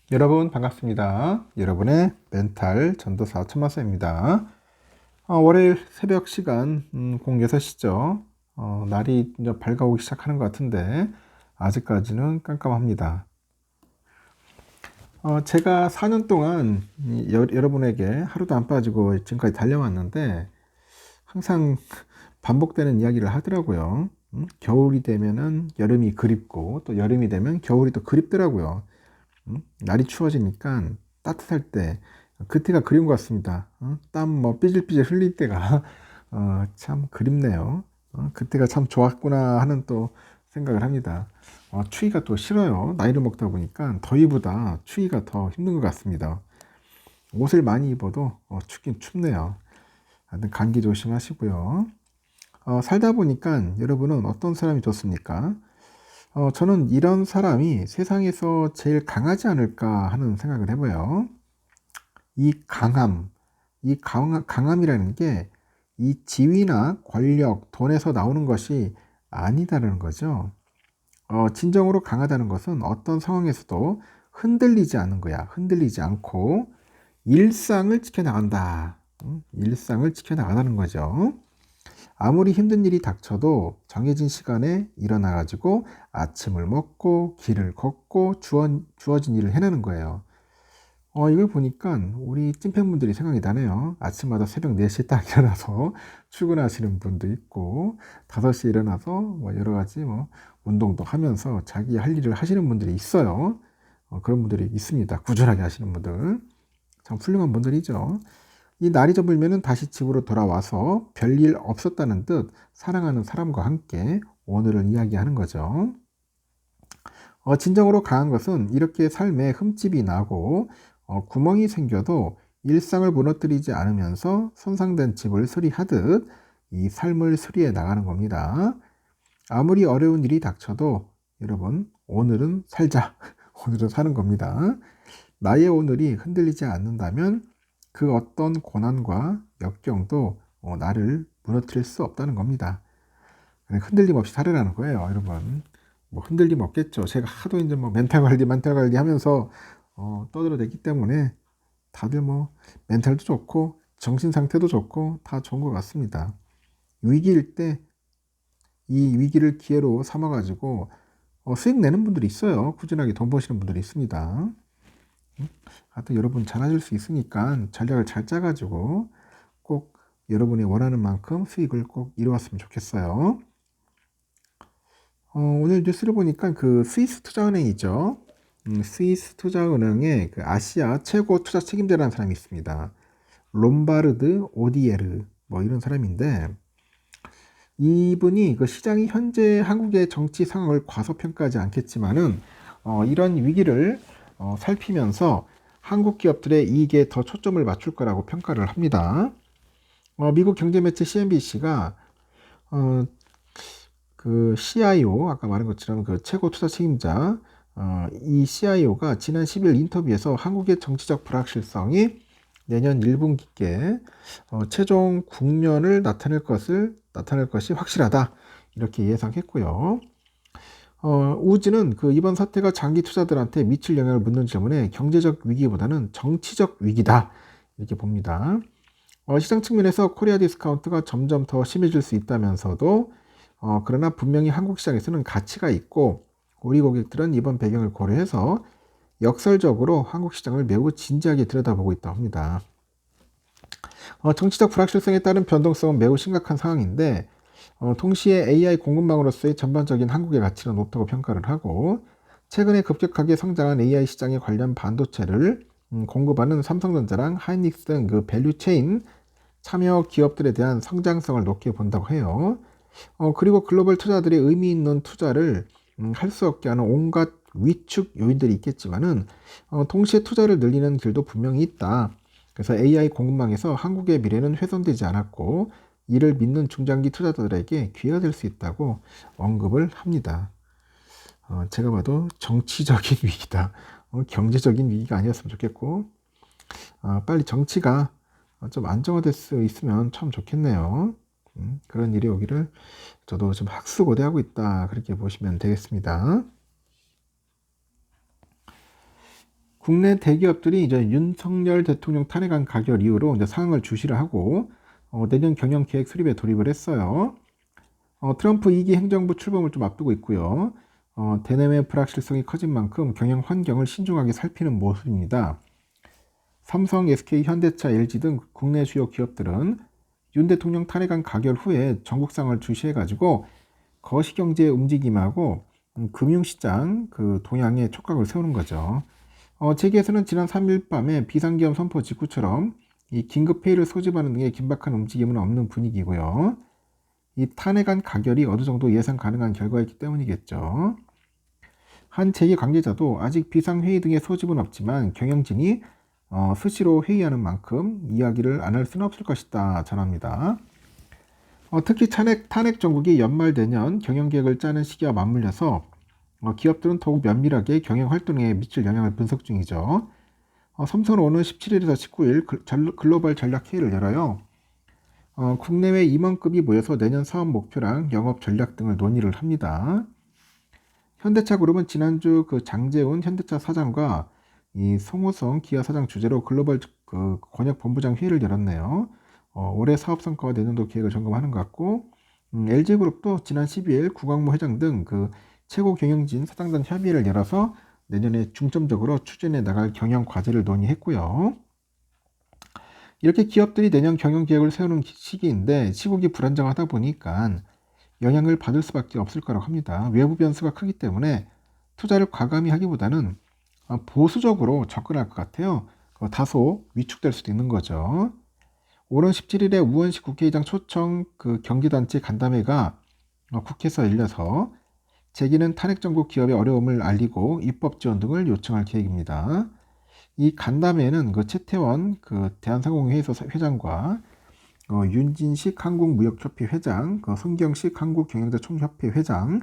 여러분 반갑습니다. 여러분의 멘탈 전도사 천마사입니다. 월요일 새벽 시간 06시죠. 날이 이제 밝아오기 시작하는 것 같은데 아직까지는 깜깜합니다. 제가 4년 동안 여러분에게 하루도 안 빠지고 지금까지 달려왔는데 항상 반복되는 이야기를 하더라고요. 겨울이 되면은 여름이 그립고 또 여름이 되면 겨울이 또 그립더라고요. 날이 추워지니까 따뜻할 때 그때가 그리운 것 같습니다. 땀 뭐 삐질삐질 흘릴 때가 참 그립네요. 그때가 참 좋았구나 하는 또 생각을 합니다. 추위가 또 싫어요. 나이를 먹다 보니까 더위보다 추위가 더 힘든 것 같습니다. 옷을 많이 입어도 춥긴 춥네요. 하여튼 감기 조심하시고요. 살다 보니까 여러분은 어떤 사람이 좋습니까? 저는 이런 사람이 세상에서 제일 강하지 않을까 하는 생각을 해봐요. 이 강함, 강함이라는 게 이 지위나 권력, 돈에서 나오는 것이 아니다라는 거죠. 진정으로 강하다는 것은 어떤 상황에서도 흔들리지 않는 거야. 흔들리지 않고 일상을 지켜나간다. 일상을 지켜나가다는 거죠. 아무리 힘든 일이 닥쳐도 정해진 시간에 일어나가지고 아침을 먹고 길을 걷고 주어진 일을 해내는 거예요. 이걸 보니까 우리 찐팬분들이 생각이 나네요. 아침마다 새벽 4시에 딱 일어나서 출근하시는 분도 있고 5시에 일어나서 뭐 여러 가지 뭐 운동도 하면서 자기 할 일을 하시는 분들이 있어요. 그런 분들이 있습니다. 꾸준하게 하시는 분들. 참 훌륭한 분들이죠. 이 날이 저물면은 다시 집으로 돌아와서 별일 없었다는 듯 사랑하는 사람과 함께 오늘을 이야기하는 거죠. 진정으로 강한 것은 이렇게 삶에 흠집이 나고 구멍이 생겨도 일상을 무너뜨리지 않으면서 손상된 집을 수리하듯 이 삶을 수리해 나가는 겁니다. 아무리 어려운 일이 닥쳐도 여러분 오늘은 살자. 오늘은 사는 겁니다. 나의 오늘이 흔들리지 않는다면 그 어떤 고난과 역경도 나를 무너뜨릴 수 없다는 겁니다. 흔들림 없이 살으라는 거예요, 여러분. 뭐 흔들림 없겠죠. 제가 하도 이제 뭐 멘탈 관리 하면서 떠들어댔기 때문에 다들 뭐 멘탈도 좋고 정신 상태도 좋고 다 좋은 것 같습니다. 위기일 때 이 위기를 기회로 삼아가지고 수익 내는 분들이 있어요. 꾸준하게 돈 버시는 분들이 있습니다. 하여튼 여러분 잘하실 수 있으니까 전략을 잘 짜가지고 꼭 여러분이 원하는 만큼 수익을 꼭 이루었으면 좋겠어요. 오늘 뉴스를 보니까 그 스위스 투자은행이죠. 스위스 투자은행의 그 아시아 최고 투자 책임자라는 사람이 있습니다. 롬바르드 오디에르 뭐 이런 사람인데 이분이 그 시장이 현재 한국의 정치 상황을 과소평가하지 않겠지만은 이런 위기를 살피면서 한국 기업들의 이익에 더 초점을 맞출 거라고 평가를 합니다. 미국 경제 매체 CNBC가 그 CIO 아까 말한 것처럼 그 최고 투자 책임자 이 CIO가 지난 10일 인터뷰에서 한국의 정치적 불확실성이 내년 1분기께 최종 국면을 나타낼 것이 확실하다 이렇게 예상했고요. 우즈는 그 이번 사태가 장기 투자들한테 미칠 영향을 묻는 질문에 경제적 위기보다는 정치적 위기다 이렇게 봅니다. 시장 측면에서 코리아 디스카운트가 점점 더 심해질 수 있다면서도 그러나 분명히 한국 시장에서는 가치가 있고 우리 고객들은 이번 배경을 고려해서 역설적으로 한국 시장을 매우 진지하게 들여다보고 있다고 합니다. 정치적 불확실성에 따른 변동성은 매우 심각한 상황인데 동시에 AI 공급망으로서의 전반적인 한국의 가치는 높다고 평가를 하고 최근에 급격하게 성장한 AI 시장에 관련 반도체를 공급하는 삼성전자랑 하이닉스 등 그 밸류체인 참여 기업들에 대한 성장성을 높게 본다고 해요. 그리고 글로벌 투자들이 의미 있는 투자를 할 수 없게 하는 온갖 위축 요인들이 있겠지만은 동시에 투자를 늘리는 길도 분명히 있다. 그래서 AI 공급망에서 한국의 미래는 훼손되지 않았고 이를 믿는 중장기 투자자들에게 기회가 될 수 있다고 언급을 합니다. 제가 봐도 정치적인 위기다. 경제적인 위기가 아니었으면 좋겠고 빨리 정치가 좀 안정화될 수 있으면 참 좋겠네요. 그런 일이 오기를 저도 좀 학수고대하고 있다 그렇게 보시면 되겠습니다. 국내 대기업들이 이제 윤석열 대통령 탄핵안 가결 이후로 이제 상황을 주시를 하고 내년 경영 계획 수립에 돌입을 했어요. 트럼프 2기 행정부 출범을 좀 앞두고 있고요. 대내외 불확실성이 커진 만큼 경영 환경을 신중하게 살피는 모습입니다. 삼성, SK, 현대차, LG 등 국내 주요 기업들은 윤 대통령 탄핵안 가결 후에 전국 상황을 주시해가지고 거시경제 움직임하고 금융시장 그 동향에 촉각을 세우는 거죠. 재계에서는 지난 3일 밤에 비상계엄 선포 직후처럼 이 긴급회의를 소집하는 등의 긴박한 움직임은 없는 분위기고요. 이 탄핵안 가결이 어느 정도 예상 가능한 결과이기 때문이겠죠. 한 재계 관계자도 아직 비상회의 등의 소집은 없지만 경영진이 수시로 회의하는 만큼 이야기를 안 할 수는 없을 것이다 전합니다. 특히 탄핵 정국이 연말 내년 경영계획을 짜는 시기와 맞물려서 기업들은 더욱 면밀하게 경영 활동에 미칠 영향을 분석 중이죠. 삼성은 오늘 17일에서 19일 글로벌 전략 회의를 열어요. 국내외 임원급이 모여서 내년 사업 목표랑 영업 전략 등을 논의를 합니다. 현대차 그룹은 지난주 그 장재훈 현대차 사장과 이 송호성 기아 사장 주재로 글로벌 그 권역본부장 회의를 열었네요. 올해 사업 성과와 내년도 계획을 점검하는 것 같고, LG그룹도 지난 12일 구광모 회장 등 그 최고 경영진 사장단 협의회를 열어서 내년에 중점적으로 추진해 나갈 경영 과제를 논의했고요. 이렇게 기업들이 내년 경영 계획을 세우는 시기인데 시국이 불안정하다 보니까 영향을 받을 수밖에 없을 거라고 합니다. 외부 변수가 크기 때문에 투자를 과감히 하기보다는 보수적으로 접근할 것 같아요. 다소 위축될 수도 있는 거죠. 오는 17일에 우원식 국회의장 초청 그 경기단체 간담회가 국회에서 열려서 재계는 탄핵 정국 기업의 어려움을 알리고 입법 지원 등을 요청할 계획입니다. 이 간담회는 그 최태원 그 대한상공회의소 회장과 윤진식 한국무역협회 회장, 성경식 한국경영자 총협회 회장,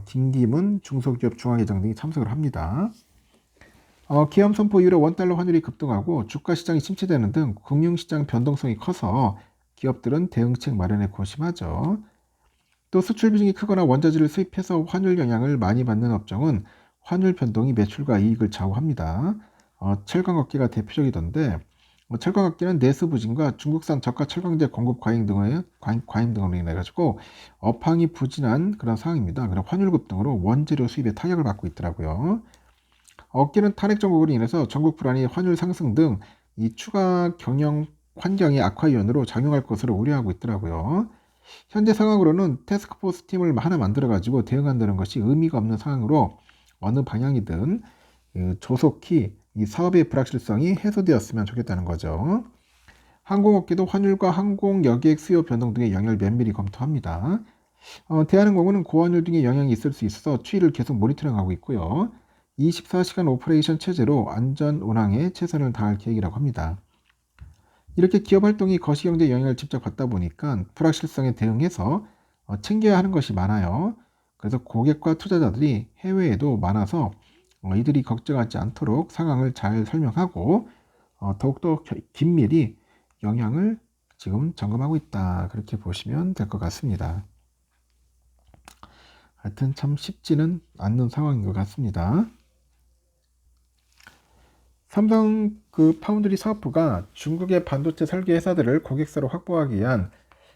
김기문 중소기업 중앙회장 등이 참석을 합니다. 계엄 선포 이후로 원달러 환율이 급등하고 주가 시장이 침체되는 등 금융시장 변동성이 커서 기업들은 대응책 마련에 고심하죠. 또 수출 비중이 크거나 원자재를 수입해서 환율 영향을 많이 받는 업종은 환율 변동이 매출과 이익을 좌우합니다. 철강업계가 대표적이던데 철강업계는 내수 부진과 중국산 저가 철강제 공급 과잉 등으로 인해 가지고 업황이 부진한 그런 상황입니다. 그럼 환율 급등으로 원재료 수입에 타격을 받고 있더라고요. 업계는 탄핵 정국으로 인해서 전국 불안이 환율 상승 등 이 추가 경영 환경의 악화 요인으로 작용할 것으로 우려하고 있더라고요. 현재 상황으로는 태스크포스 팀을 하나 만들어가지고 대응한다는 것이 의미가 없는 상황으로 어느 방향이든 조속히 이 사업의 불확실성이 해소되었으면 좋겠다는 거죠. 항공업계도 환율과 항공 여객 수요 변동 등의 영향을 면밀히 검토합니다. 대한항공은 고환율 등의 영향이 있을 수 있어서 추이를 계속 모니터링하고 있고요. 24시간 오퍼레이션 체제로 안전 운항에 최선을 다할 계획이라고 합니다. 이렇게 기업 활동이 거시경제에 영향을 직접 받다 보니까 불확실성에 대응해서 챙겨야 하는 것이 많아요. 그래서 고객과 투자자들이 해외에도 많아서 이들이 걱정하지 않도록 상황을 잘 설명하고 더욱더 긴밀히 영향을 지금 점검하고 있다. 그렇게 보시면 될 것 같습니다. 하여튼 참 쉽지는 않는 상황인 것 같습니다. 삼성 그 파운드리 사업부가 중국의 반도체 설계 회사들을 고객사로 확보하기 위한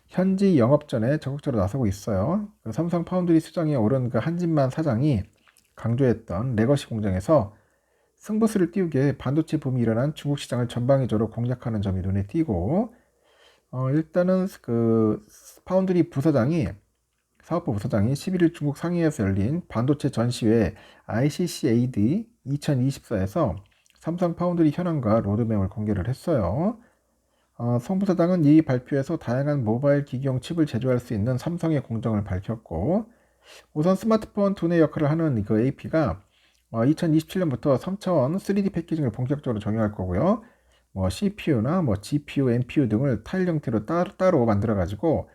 현지 영업전에 적극적으로 나서고 있어요. 그 삼성 파운드리 수장에 오른 그 한진만 사장이 강조했던 레거시 공장에서 승부수를 띄우게 반도체 붐이 일어난 중국 시장을 전방위적으로 공략하는 점이 눈에 띄고 일단은 그 파운드리 사업부 부서장이 11일 중국 상해에서 열린 반도체 전시회 ICCAD 2024에서 삼성 파운드리 현황과 로드맵을 공개를 했어요. 송 부사장은 이 발표에서 다양한 모바일 기기용 칩을 제조할 수 있는 삼성의 공정을 밝혔고 우선 스마트폰 두뇌 역할을 하는 그 AP가 2027년부터 3차원 3D 패키징을 본격적으로 적용할 거고요. CPU나 GPU, NPU 등을 타일 형태로 따로 만들어 가지고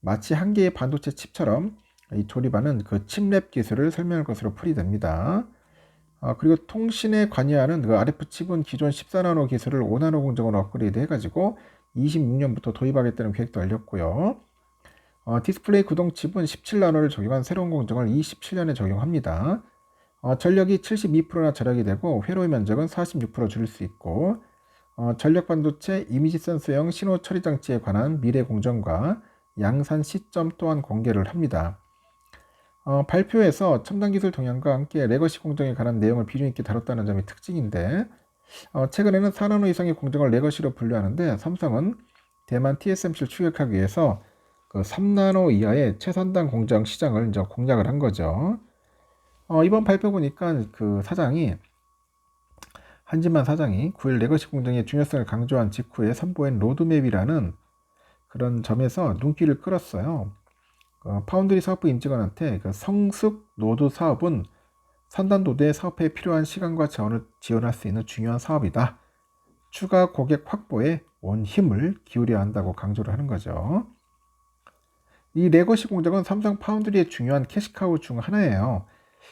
마치 한 개의 반도체 칩처럼 이 조립하는 그 칩랩 기술을 설명할 것으로 풀이됩니다. 그리고 통신에 관여하는 그 RF 칩은 기존 14나노 기술을 5나노 공정으로 업그레이드 해가지고 26년부터 도입하겠다는 계획도 알렸고요. 디스플레이 구동 칩은 17나노를 적용한 새로운 공정을 27년에 적용합니다. 전력이 72%나 절약이 되고 회로의 면적은 46% 줄일 수 있고 전력 반도체 이미지 센서형 신호 처리 장치에 관한 미래 공정과 양산 시점 또한 공개를 합니다. 발표에서 첨단 기술 동향과 함께 레거시 공정에 관한 내용을 비중 있게 다뤘다는 점이 특징인데 최근에는 4나노 이상의 공정을 레거시로 분류하는데 삼성은 대만 TSMC를 추격하기 위해서 그 3나노 이하의 최선단 공정 시장을 이제 공략을 한 거죠. 이번 발표 보니까 그 사장이 한진만 사장이 9일 레거시 공정의 중요성을 강조한 직후에 선보인 로드맵이라는 그런 점에서 눈길을 끌었어요. 파운드리 사업부 임직원한테 그 성숙 노드 사업은 선단 노드의 사업에 필요한 시간과 자원을 지원할 수 있는 중요한 사업이다. 추가 고객 확보에 온 힘을 기울여야 한다고 강조를 하는 거죠. 이 레거시 공정은 삼성 파운드리의 중요한 캐시카우 중 하나예요.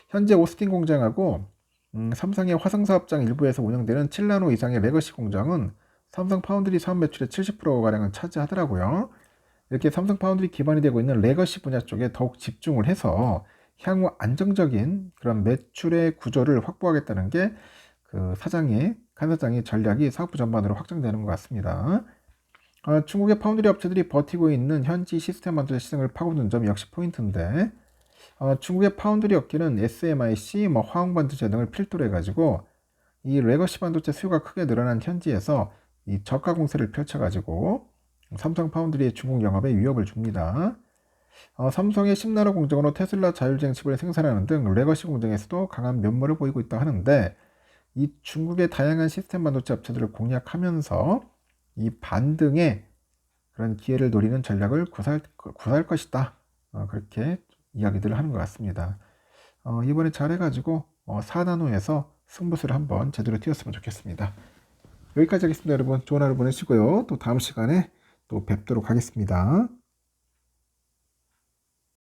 현재 오스틴 공장하고 삼성의 화성 사업장 일부에서 운영되는 7나노 이상의 레거시 공정은 삼성 파운드리 사업 매출의 70%가량을 차지하더라고요. 이렇게 삼성 파운드리 기반이 되고 있는 레거시 분야 쪽에 더욱 집중을 해서 향후 안정적인 그런 매출의 구조를 확보하겠다는 게 그 칸 사장의 전략이 사업부 전반으로 확장되는 것 같습니다. 중국의 파운드리 업체들이 버티고 있는 현지 시스템 반도체 시장을 파고드는 점 역시 포인트인데 중국의 파운드리 업계는 SMIC, 화학 반도체 등을 필두로 해가지고 이 레거시 반도체 수요가 크게 늘어난 현지에서 이 저가 공세를 펼쳐가지고 삼성 파운드리의 중국 영업에 위협을 줍니다. 삼성의 10나노 공정으로 테슬라 자율주행 칩을 생산하는 등 레거시 공정에서도 강한 면모를 보이고 있다 하는데 이 중국의 다양한 시스템 반도체 업체들을 공략하면서 이 반등의 그런 기회를 노리는 전략을 구사할 것이다. 그렇게 이야기들을 하는 것 같습니다. 이번에 잘해가지고 4나노에서 승부수를 한번 제대로 띄웠으면 좋겠습니다. 여기까지 하겠습니다. 여러분 좋은 하루 보내시고요. 또 다음 시간에 또 뵙도록 하겠습니다.